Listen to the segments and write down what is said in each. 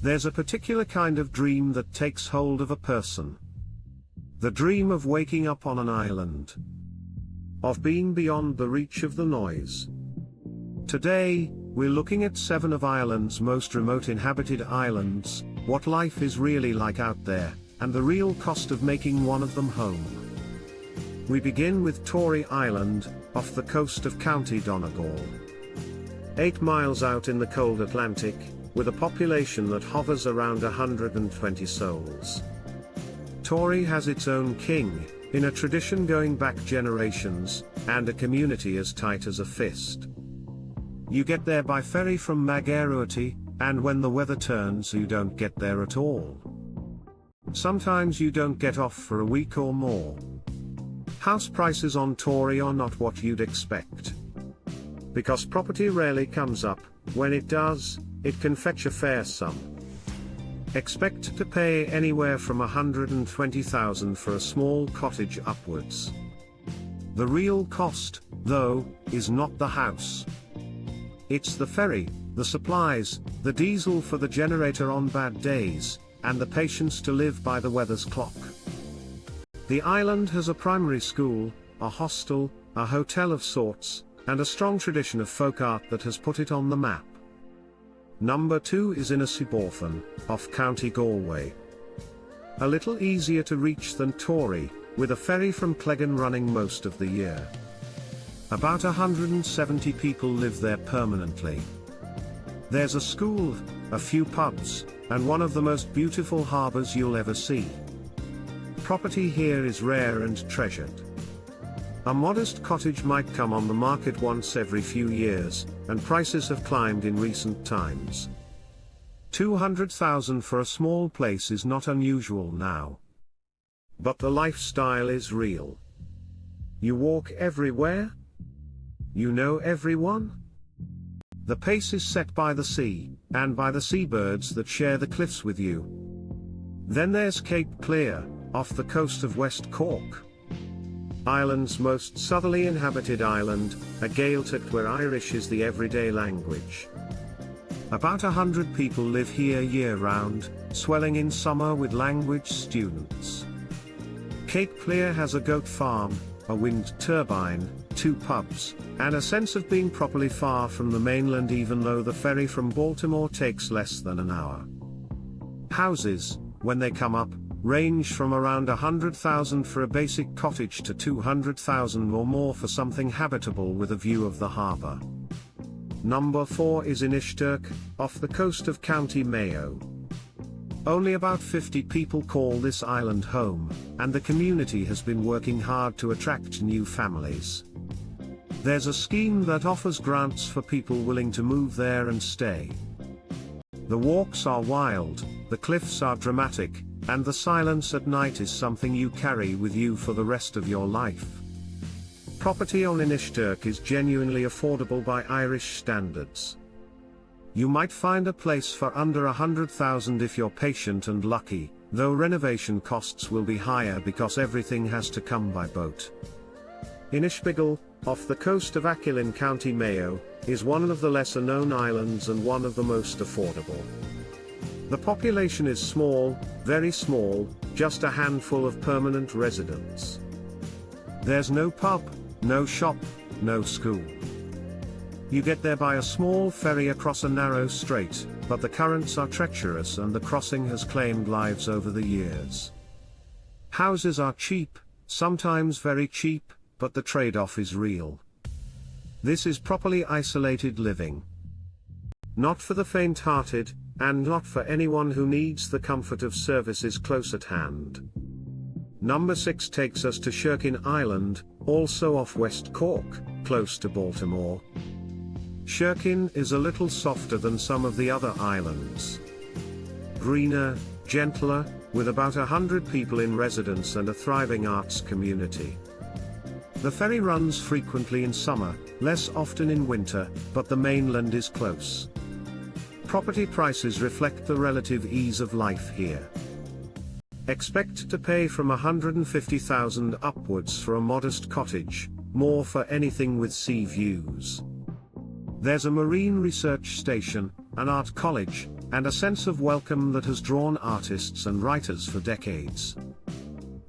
There's a particular kind of dream that takes hold of a person. The dream of waking up on an island. Of being beyond the reach of the noise. Today, we're looking at 7 of Ireland's most remote inhabited islands, what life is really like out there, and the real cost of making one of them home. We begin with Tory Island, off the coast of County Donegal. 8 miles out in the cold Atlantic, with a population that hovers around 120 souls. Tory has its own king, in a tradition going back generations, and a community as tight as a fist. You get there by ferry from Mayo, and when the weather turns you don't get there at all. Sometimes you don't get off for a week or more. House prices on Tory are not what you'd expect. Because property rarely comes up, when it does, it can fetch a fair sum. Expect to pay anywhere from 120,000 for a small cottage upwards. The real cost, though, is not the house. It's the ferry, the supplies, the diesel for the generator on bad days, and the patience to live by the weather's clock. The island has a primary school, a hostel, a hotel of sorts, and a strong tradition of folk art that has put it on the map. Number 2 is Inishbofin, off County Galway. A little easier to reach than Tory, with a ferry from Cleggan running most of the year. About 170 people live there permanently. There's a school, a few pubs, and one of the most beautiful harbours you'll ever see. Property here is rare and treasured. A modest cottage might come on the market once every few years, and prices have climbed in recent times. 200,000 for a small place is not unusual now. But the lifestyle is real. You walk everywhere? You know everyone? The pace is set by the sea, and by the seabirds that share the cliffs with you. Then there's Cape Clear, off the coast of West Cork. Ireland's most southerly inhabited island, a Gaeltacht where Irish is the everyday language. About 100 people live here year-round, swelling in summer with language students. Cape Clear has a goat farm, a wind turbine, 2 pubs, and a sense of being properly far from the mainland even though the ferry from Baltimore takes less than an hour. Houses, when they come up, range from around 100,000 for a basic cottage to 200,000 or more for something habitable with a view of the harbour. Number 4 is Inishturk, off the coast of County Mayo. Only about 50 people call this island home, and the community has been working hard to attract new families. There's a scheme that offers grants for people willing to move there and stay. The walks are wild, the cliffs are dramatic, and the silence at night is something you carry with you for the rest of your life. Property on Inishturk is genuinely affordable by Irish standards. You might find a place for under 100,000 if you're patient and lucky, though renovation costs will be higher because everything has to come by boat. Inishbiggle, off the coast of Achill in County Mayo, is one of the lesser known islands and one of the most affordable. The population is small, very small, just a handful of permanent residents. There's no pub, no shop, no school. You get there by a small ferry across a narrow strait, but the currents are treacherous and the crossing has claimed lives over the years. Houses are cheap, sometimes very cheap, but the trade-off is real. This is properly isolated living. Not for the faint-hearted, and not for anyone who needs the comfort of services close at hand. Number 6 takes us to Sherkin Island, also off West Cork, close to Baltimore. Sherkin is a little softer than some of the other islands. Greener, gentler, with about 100 people in residence and a thriving arts community. The ferry runs frequently in summer, less often in winter, but the mainland is close. Property prices reflect the relative ease of life here. Expect to pay from 150,000 upwards for a modest cottage, more for anything with sea views. There's a marine research station, an art college, and a sense of welcome that has drawn artists and writers for decades.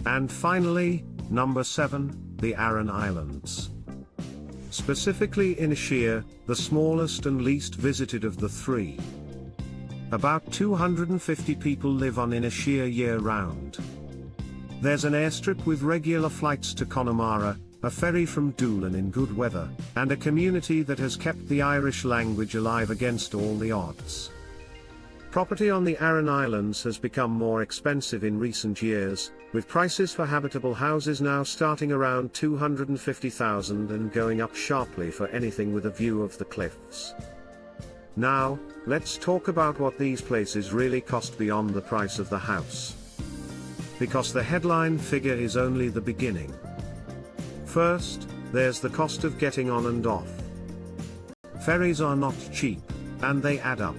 And finally, number 7, the Aran Islands. Specifically Inisheer, the smallest and least visited of the three. About 250 people live on Inisheer year-round. There's an airstrip with regular flights to Connemara, a ferry from Donegal in good weather, and a community that has kept the Irish language alive against all the odds. Property on the Aran Islands has become more expensive in recent years, with prices for habitable houses now starting around 250,000 and going up sharply for anything with a view of the cliffs. Now, let's talk about what these places really cost beyond the price of the house. Because the headline figure is only the beginning. First, there's the cost of getting on and off. Ferries are not cheap, and they add up.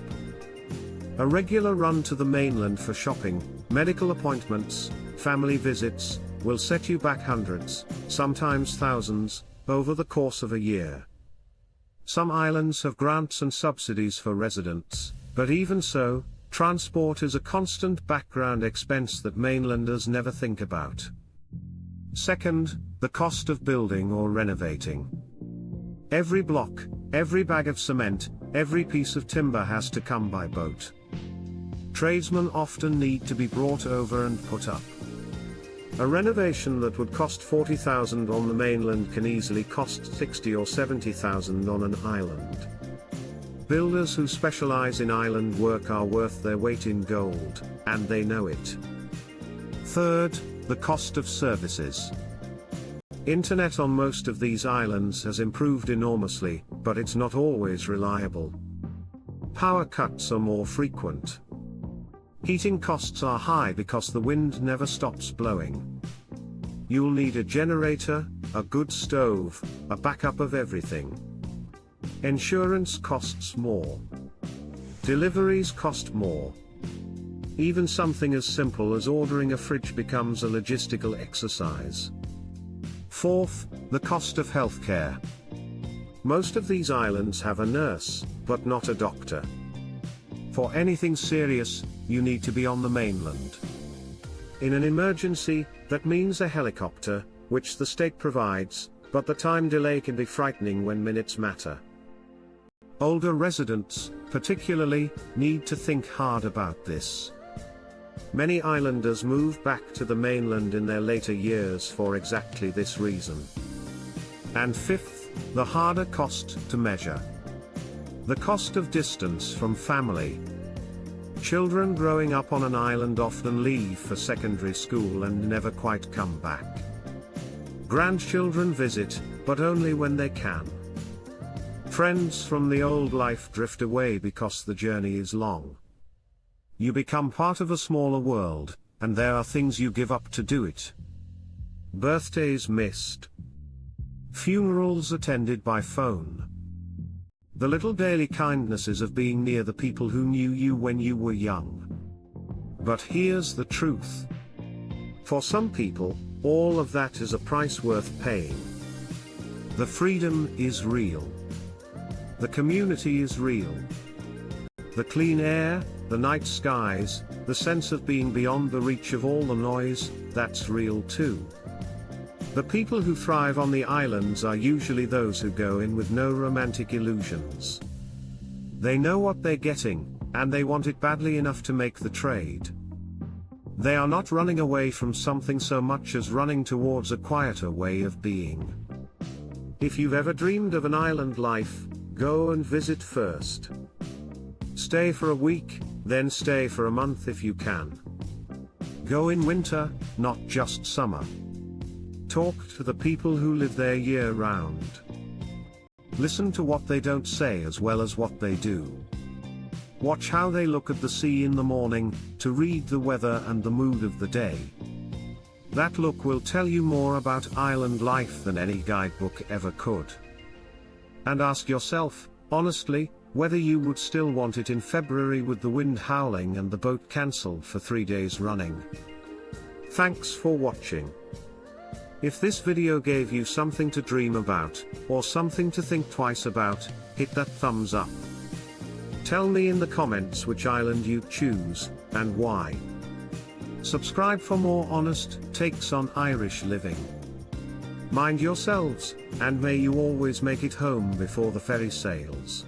A regular run to the mainland for shopping, medical appointments, family visits, will set you back hundreds, sometimes thousands, over the course of a year. Some islands have grants and subsidies for residents, but even so, transport is a constant background expense that mainlanders never think about. Second, the cost of building or renovating. Every block, every bag of cement, every piece of timber has to come by boat. Tradesmen often need to be brought over and put up. A renovation that would cost 40,000 on the mainland can easily cost 60 or 70,000 on an island. Builders who specialize in island work are worth their weight in gold, and they know it. Third, the cost of services. Internet on most of these islands has improved enormously, but it's not always reliable. Power cuts are more frequent. Heating costs are high because the wind never stops blowing. You'll need a generator, a good stove, a backup of everything. Insurance costs more. Deliveries cost more. Even something as simple as ordering a fridge becomes a logistical exercise. Fourth, the cost of healthcare. Most of these islands have a nurse, but not a doctor. For anything serious, you need to be on the mainland. In an emergency, that means a helicopter, which the state provides, but the time delay can be frightening when minutes matter. Older residents, particularly, need to think hard about this. Many islanders move back to the mainland in their later years for exactly this reason. And fifth, the harder cost to measure. The cost of distance from family. Children growing up on an island often leave for secondary school and never quite come back. Grandchildren visit, but only when they can. Friends from the old life drift away because the journey is long. You become part of a smaller world, and there are things you give up to do it. Birthdays missed. Funerals attended by phone. The little daily kindnesses of being near the people who knew you when you were young. But here's the truth. For some people, all of that is a price worth paying. The freedom is real. The community is real. The clean air, the night skies, the sense of being beyond the reach of all the noise, that's real too. The people who thrive on the islands are usually those who go in with no romantic illusions. They know what they're getting, and they want it badly enough to make the trade. They are not running away from something so much as running towards a quieter way of being. If you've ever dreamed of an island life, go and visit first. Stay for a week, then stay for a month if you can. Go in winter, not just summer. Talk to the people who live there year-round. Listen to what they don't say as well as what they do. Watch how they look at the sea in the morning, to read the weather and the mood of the day. That look will tell you more about island life than any guidebook ever could. And ask yourself, honestly, whether you would still want it in February with the wind howling and the boat cancelled for 3 days running. Thanks for watching. If this video gave you something to dream about, or something to think twice about, hit that thumbs up. Tell me in the comments which island you choose, and why. Subscribe for more honest takes on Irish living. Mind yourselves, and may you always make it home before the ferry sails.